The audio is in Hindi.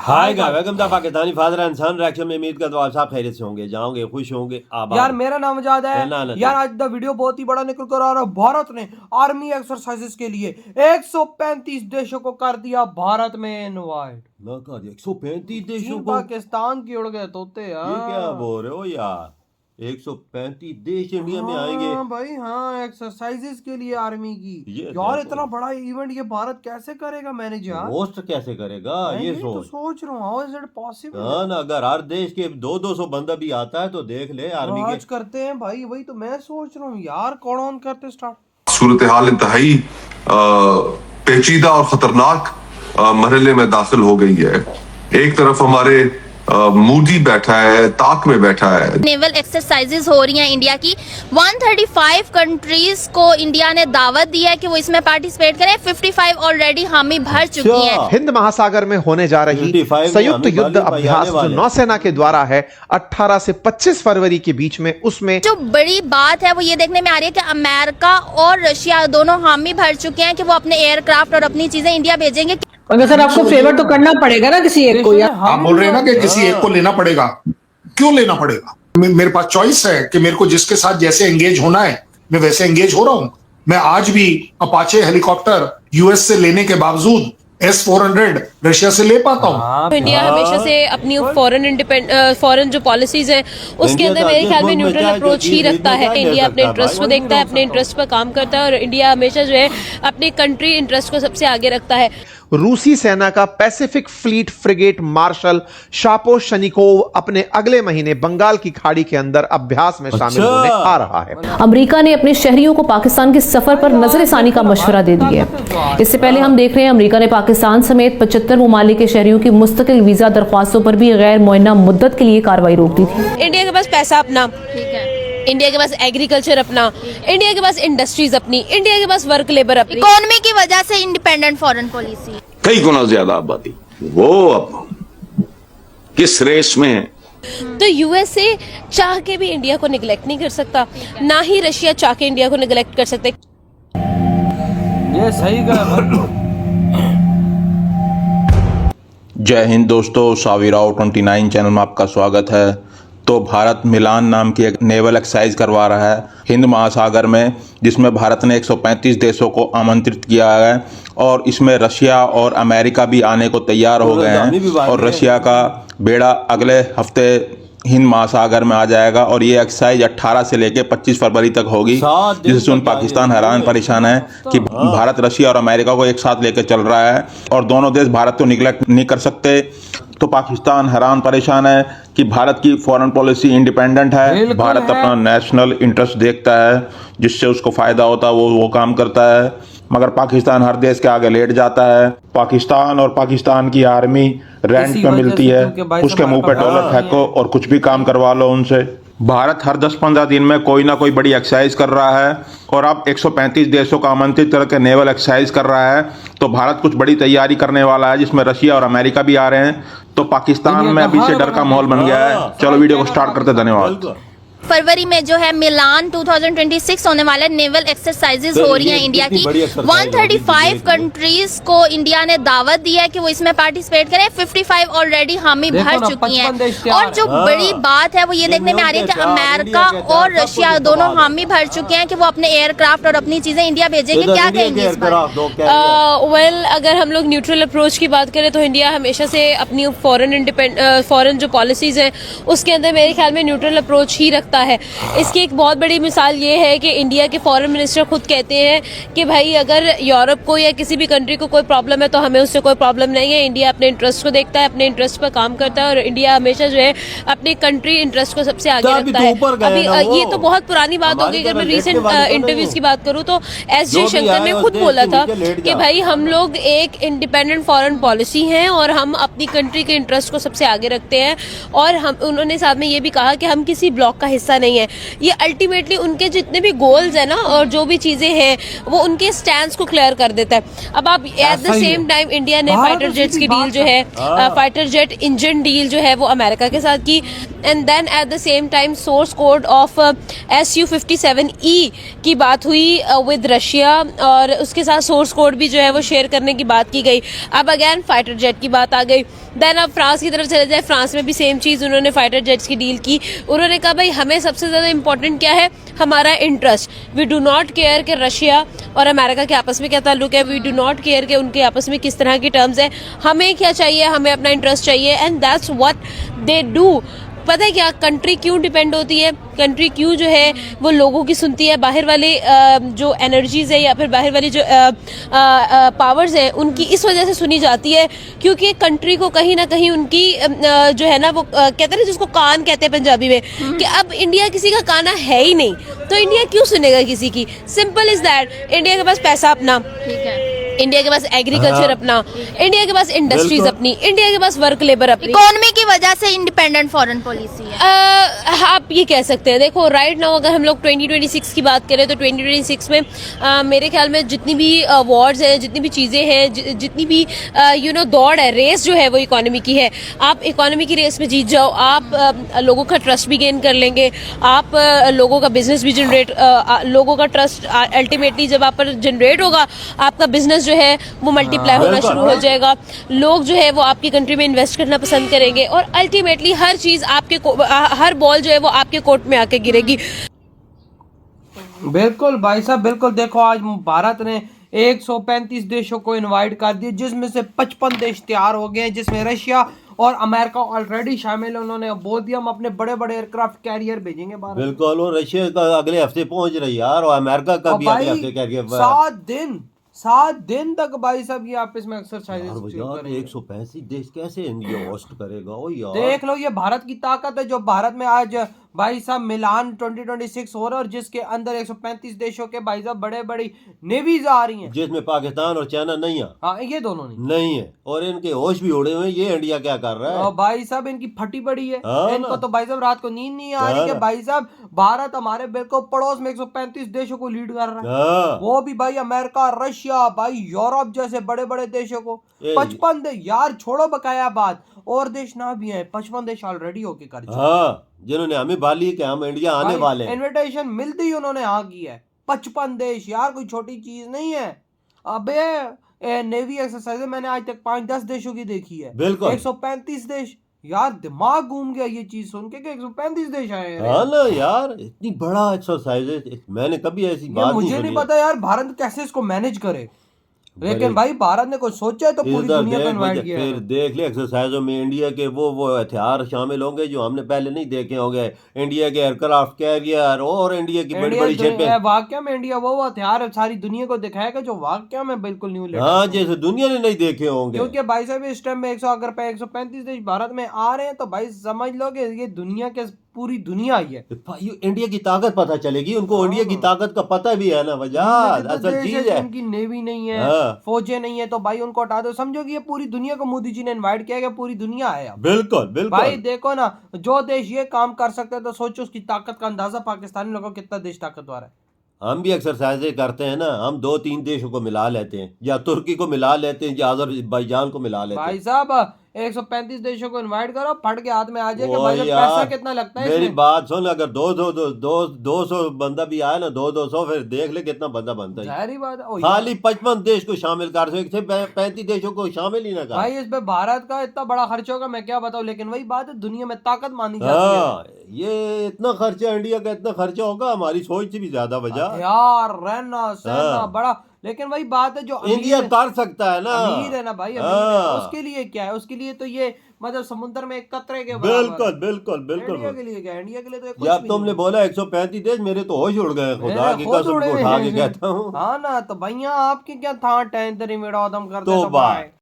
Hi guys welcome to Pakistani father and son reaction में। उम्मीद करता हूं आप सब खैरियत से होंगे, जाओगे खुश होंगे, आबाद। यार मेरा नाम आजाद है। यार आज द वीडियो बहुत ही बड़ा निकल कर आ रहा है। भारत ने आर्मी एक्सरसाइजेस के लिए 135 देशों को कर दिया भारत में इनवाइट। ना कर 135 देशों को। पाकिस्तान की उड़ गए तोते यार। ये क्या बोल रहे हो यार, 135 देश इंडिया में आएंगे। हाँ भाई हाँ, एक्सरसाइजेस के लिए आर्मी की। यार इतना बड़ा इवेंट ये भारत कैसे करेगा मैनेज यार? होस्ट कैसे करेगा ये तो सोच रहा हूँ हाउ इज इट पॉसिबल। हाँ ना, अगर हर देश के 200 बंदा भी आता है तो देख ले आर्मी के करते हैं भाई। वही तो मैं सोच रहा हूँ यार, कौन ऑन करते स्टार्ट। सूरत हाल इंतहाई पेचीदा और खतरनाक मरहले में दाखिल हो गई है। एक तरफ हमारे मोदी बैठा है, ताक में बैठा है। नेवल एक्सरसाइजेज हो रही हैं इंडिया की। 135 कंट्रीज को इंडिया ने दावत दी है कि वो इसमें पार्टिसिपेट करें। 55 ऑलरेडी हामी भर चुकी हैं। हिंद महासागर में होने जा रही संयुक्त युद्ध अभ्यास जो नौसेना के द्वारा है 18 से 25 फरवरी के बीच में, उसमें जो बड़ी बात है वो ये देखने में आ रही है कि अमेरिका और रशिया दोनों हामी भर चुके हैं कि वो अपने एयरक्राफ्ट और अपनी चीजें इंडिया भेजेंगे। मगर सर आपको फेवर तो करना पड़ेगा ना किसी एक को यार। आप बोल रहे हैं ना कि किसी एक को लेना पड़ेगा। क्यों लेना पड़ेगा? मेरे पास चॉइस है कि मेरे को जिसके साथ जैसे एंगेज होना है मैं वैसे एंगेज हो रहा हूं। मैं आज भी अपाचे हेलीकॉप्टर यूएस से लेने के बावजूद S-400 रशिया से ले पाता हूँ। इंडिया हमेशा से अपनी फॉरेन जो पॉलिसीज हैं उसके अंदर मेरे ख्याल में न्यूट्रल अप्रोच ही रखता है। इंडिया अपने इंटरेस्ट को देखता है, अपने इंटरेस्ट पर काम करता है और इंडिया हमेशा जो है अपनी कंट्री इंटरेस्ट को सबसे आगे रखता है। रूसी सेना का पैसिफिक फ्लीट फ्रिगेट मार्शल शापो शनिकोव अपने अगले महीने बंगाल की खाड़ी के अंदर अभ्यास में शामिल होने आ रहा है। अमेरिका ने अपने शहरियों को पाकिस्तान के सफर पर नजरसानी का मशवरा दे दिया है। इससे पहले हम देख रहे हैं अमेरिका ने पाकिस्तान समेत 75 ममालिक के शहरियों की मुस्तकिल वीजा दरख्वास्तों पर भी गैर मुअय्यना मुद्दत के लिए कार्रवाई रोक दी थी। इंडिया के पास पैसा अपना, इंडिया के पास एग्रीकल्चर अपना, इंडिया के पास इंडस्ट्रीज अपनी, इंडिया के पास वर्क लेबर अपनी। इकोनॉमी की वजह से इंडिपेंडेंट फॉरेन पॉलिसी, कई गुना ज्यादा आबादी, वो अब किस रेस में है। तो यूएसए चाह के भी इंडिया को निगलेक्ट नहीं कर सकता, ना ही रशिया चाह के इंडिया को निगलेक्ट कर सकते। ये सही कहा। जय हिंद दोस्तों, साविराव 29 चैनल में आपका स्वागत है। तो भारत मिलान नाम की एक नेवल एक्सरसाइज करवा रहा है हिंद महासागर में, जिसमें भारत ने 135 देशों को आमंत्रित किया है और इसमें रशिया और अमेरिका भी आने को तैयार हो गए हैं। और रशिया का बेड़ा अगले हफ्ते हिंद महासागर में आ जाएगा और ये एक्सरसाइज 18 से लेकर 25 फरवरी तक होगी, जिससे सुन पाकिस्तान हैरान परेशान है कि भारत रशिया और अमेरिका को एक साथ लेकर चल रहा है और दोनों देश भारत को निगलेक्ट नहीं कर सकते। तो पाकिस्तान हैरान परेशान है कि भारत की फॉरेन पॉलिसी इंडिपेंडेंट है। भारत अपना नेशनल इंटरेस्ट देखता है, जिससे उसको फायदा होता है वो काम करता है, मगर पाकिस्तान हर देश के आगे लेट जाता है। पाकिस्तान और पाकिस्तान की आर्मी रेंट पे मिलती है, उसके मुंह पे डॉलर फेंको और कुछ भी काम करवा लो उनसे। भारत हर 10-15 दिन में कोई ना कोई बड़ी एक्सरसाइज कर रहा है और अब 135 देशों को आमंत्रित करके नेवल एक्सरसाइज कर रहा है। तो भारत कुछ बड़ी तैयारी करने वाला है, जिसमें रशिया और अमेरिका भी आ रहे हैं। तो पाकिस्तान में अभी से डर का माहौल बन गया है। चलो वीडियो को स्टार्ट करते, धन्यवाद। फरवरी में जो है मिलान 2026 होने वाला है। नेवल एक्सरसाइजेज हो रही हैं इंडिया की। 135 कंट्रीज को इंडिया ने दावत दी है कि वो इसमें पार्टिसिपेट करें। 55 ऑलरेडी हामी भर चुकी हैं। और जो बड़ी बात है वो ये देखने में आ रही है कि अमेरिका और रशिया दोनों हामी भर चुके हैं कि वो अपने एयरक्राफ्ट और अपनी चीजें इंडिया भेजेंगे। क्या कहेंगे इस पर? वेल, अगर हम लोग न्यूट्रल अप्रोच की बात करें तो इंडिया हमेशा से अपनी फॉरेन जो पॉलिसीज हैं उसके अंदर मेरे ख्याल में न्यूट्रल अप्रोच ही रखता है। इसकी एक बहुत बड़ी मिसाल ये है कि इंडिया के फॉरेन मिनिस्टर खुद कहते हैं कि भाई अगर यूरोप को या किसी भी कंट्री को कोई प्रॉब्लम है तो हमें उससे कोई प्रॉब्लम नहीं है। इंडिया अपने इंटरेस्ट को देखता है, अपने इंटरेस्ट पर काम करता है और इंडिया हमेशा जो है अपनी कंट्री इंटरेस्ट को सबसे आगे रखता है। अभी ये तो बहुत पुरानी बात होगी। अगर मैं रिसेंट इंटरव्यूज की बात करूँ तो एस जयशंकर ने खुद बोला था कि भाई हम लोग एक इंडिपेंडेंट फॉरेन पॉलिसी हैं और हम अपनी कंट्री के इंटरेस्ट को सबसे आगे रखते हैं। और हम उन्होंने साथ में ये भी कहा कि हम किसी ब्लॉक का हिस्सा नहीं है। ये अल्टीमेटली उनके जितने भी गोल्स हैं ना और जो भी चीजें हैं वो उनके स्टैंड को क्लियर कर देता है। अब आप eight the same time India ने फाइटर जेट्स की डील जो है, फाइटर जेट इंजन डील जो है वो अमेरिका के साथ की, and then at the same time source code of Su-57E की बात हुई विद रशिया, और उसके साथ सोर्स कोड भी जो है वो शेयर करने की बात की गई। अब अगेन फाइटर जेट की बात आ गई। देन अब फ्रांस की तरफ चले जाए, फ्रांस में भी सेम चीज, उन्होंने फाइटर जेट्स की डील की। उन्होंने कहा भाई हमें सबसे ज्यादा इंपॉर्टेंट क्या है, हमारा interest. We do not care कि रशिया और अमेरिका के आपस में क्या ताल्लुक है, वी डू नॉट केयर कि उनके आपस में किस तरह की टर्म्स है, हमें क्या चाहिए, हमें अपना इंटरेस्ट चाहिए, and that's what they do. पता है क्या, कंट्री क्यों डिपेंड होती है, कंट्री क्यों जो है वो लोगों की सुनती है, बाहर वाले जो एनर्जीज है या फिर बाहर वाली जो पावर्स हैं उनकी इस वजह से सुनी जाती है क्योंकि कंट्री को कहीं ना कहीं उनकी जो है ना वो कहते हैं ना, जिसको कान कहते हैं पंजाबी में, कि अब इंडिया किसी का काना है ही नहीं तो इंडिया क्यों सुनेगा किसी की। सिंपल इज दैट, इंडिया के पास पैसा अपना, ठीक है, इंडिया के पास एग्रीकल्चर अपना, इंडिया के पास इंडस्ट्रीज अपनी, इंडिया के पास वर्क लेबर अपनी, इकोनॉमी की वजह से इंडिपेंडेंट फॉरेन पॉलिसी है। आप ये कह सकते हैं। देखो राइट नाउ अगर हम लोग 2026 की बात करें तो 2026 में मेरे ख्याल में जितनी भी वॉर्स है, जितनी भी चीज़ें हैं, जितनी भी दौड़ है, रेस जो है वो इकोनॉमी की है। आप इकोनॉमी की रेस में जीत जाओ, आप लोगों का ट्रस्ट भी गेन कर लेंगे, आप लोगों का बिजनेस भी जनरेट, लोगों का ट्रस्ट अल्टीमेटली जब आप पर जनरेट होगा, आपका बिजनेस जो है वो मल्टीप्लाई होना शुरू हो जाएगा, लोग जो है वो आपकी कंट्री में इन्वेस्ट करना पसंद करेंगे और अल्टीमेटली हर चीज आपके हर बॉल जो है वो आपके कोर्ट में आके गिरेगी। बिल्कुल भाई साहब, बिल्कुल। देखो आज भारत ने 135 देशों को इनवाइट कर दिया, जिसमें से 55 देश तैयार हो गए हैं, जिसमें रशिया और अमेरिका ऑलरेडी शामिल है। उन्होंने बोल दिया हम अपने बड़े बड़े एयरक्राफ्ट कैरियर भेजेंगे भारत। बिल्कुल, और रशिया का अगले हफ्ते पहुंच रही है यार, और अमेरिका का भी अगले हफ्ते कैरियर 7 दिन तक भाई साहब ये आपस में एक्सरसाइजेस करेंगे। 185 देश कैसे इंडिया होस्ट करेगा? ओ यार देख लो, ये भारत की ताकत है जो भारत में आज भाई साहब मिलान 2026 हो रहा है और जिसके अंदर 135 देशों के भाई साहब बड़े बड़ी नेवीज आ रही हैं, जिसमें पाकिस्तान और चाइना नहीं है। हाँ, ये दोनों नहीं है, और इनके होश भी उड़े हुए हैं। ये इंडिया क्या कर रहा है भाई साहब, इनकी फटी पड़ी है। हाँ इनको तो भाई साहब रात को नींद नहीं आ रही है। भाई साहब भारत हमारे बिल्कुल पड़ोस में 135 देशों को लीड कर रहा है, वो भी भाई अमेरिका, रशिया, भाई यूरोप जैसे बड़े बड़े देशों को। 55 देश यार, छोड़ो बकाया बात, और देश ना भी है, 55 देश ऑलरेडी होके कर चुके। हाँ, जिन्होंने हमें बाली कि हम इंडिया आने वाले हैं, इनविटेशन मिलती ही उन्होंने हाँ की है। 55 देश यार, कोई छोटी चीज नहीं है। अबे नेवी एक्सरसाइज मैंने आज तक 5-10 देशों की देखी है। बिल्कुल 135 देश यार, दिमाग घूम गया ये चीज सुन के कि 135 देश आए हैं। हाँ ना यार, इतनी बड़ा एक्सरसाइज है, मैंने कभी ऐसी बात मुझे नहीं पता यार भारत कैसे इसको मैनेज करे, लेकिन भाई भारत ने कुछ सोचा है तो पूरी दुनिया को इनवाइट किया है। फिर देख ले एक्सरसाइजों में इंडिया के वो हथियार शामिल होंगे जो हमने पहले नहीं देखे होंगे। इंडिया के एयरक्राफ्ट कैरियर और इंडिया की बड़ी बड़ी शिपें। वाकया में इंडिया वो हथियार सारी दुनिया को दिखाएगा जो वाकया में बिल्कुल न्यू। हाँ, जैसे दुनिया ने नहीं देखे होंगे। क्योंकि भाई साहब इस टाइम में 135 देश भारत में आ रहे हैं तो भाई समझ लो कि ये दुनिया के पूरी दुनिया आई है। इंडिया की ताकत पता चलेगी उनको, इंडिया की ताकत का पता भी है ना वजह, असल चीज है। उनकी नेवी नहीं है, फौजें नहीं है, तो भाई उनको हटा दो। समझो कि ये पूरी दुनिया को मोदी जी ने इनवाइट किया, पूरी दुनिया है। बिल्कुल बिल्कुल भाई देखो ना, जो देश ये काम कर सकते हैं तो सोचो उसकी ताकत का अंदाजा पाकिस्तानी लोगों को कितना देश ताकतवर है। हम भी एक्सरसाइजें करते हैं ना, हम 2-3 देशों को मिला लेते हैं, या तुर्की को मिला लेते हैं, या अजरबैजान को मिला लेते हैं। भाई साहब 135 देशों को इनवाइट करो, फट के हाथ में आ जाएगा। भाई पैसा कितना लगता है मेरी बात सुन, अगर 200 बंदा भी आए ना, 200 फिर देख ले कितना बंदा बनता है। जाहिर बात है, खाली 55 देश को शामिल कर सकते, 35 देशों को शामिल ही ना कर। भाई इस पे भारत का इतना बड़ा खर्च होगा मैं क्या बताऊं, लेकिन वही बात है दुनिया में ताकत मानी जाती है। ये इतना खर्चा, इंडिया का इतना खर्चा होगा हमारी सोच से भी ज्यादा वजह यार, रहना सहना बड़ा, लेकिन वही बात है जो इंडिया कर सकता है ना, अमीर है ना भाई, उसके लिए क्या है, उसके लिए तो ये मतलब समुद्र में एक कतरे के बिल्कुल बिल्कुल बिल्कुल। इंडिया के लिए क्या, इंडिया के लिए तो जब तुमने बोला 135 देश, मेरे तो होश उड़ गए, खुदा की कसम उठा के कहता हूँ। हाँ ना, तो भैया आपकी क्या था टेंदरी में दम करते तो बात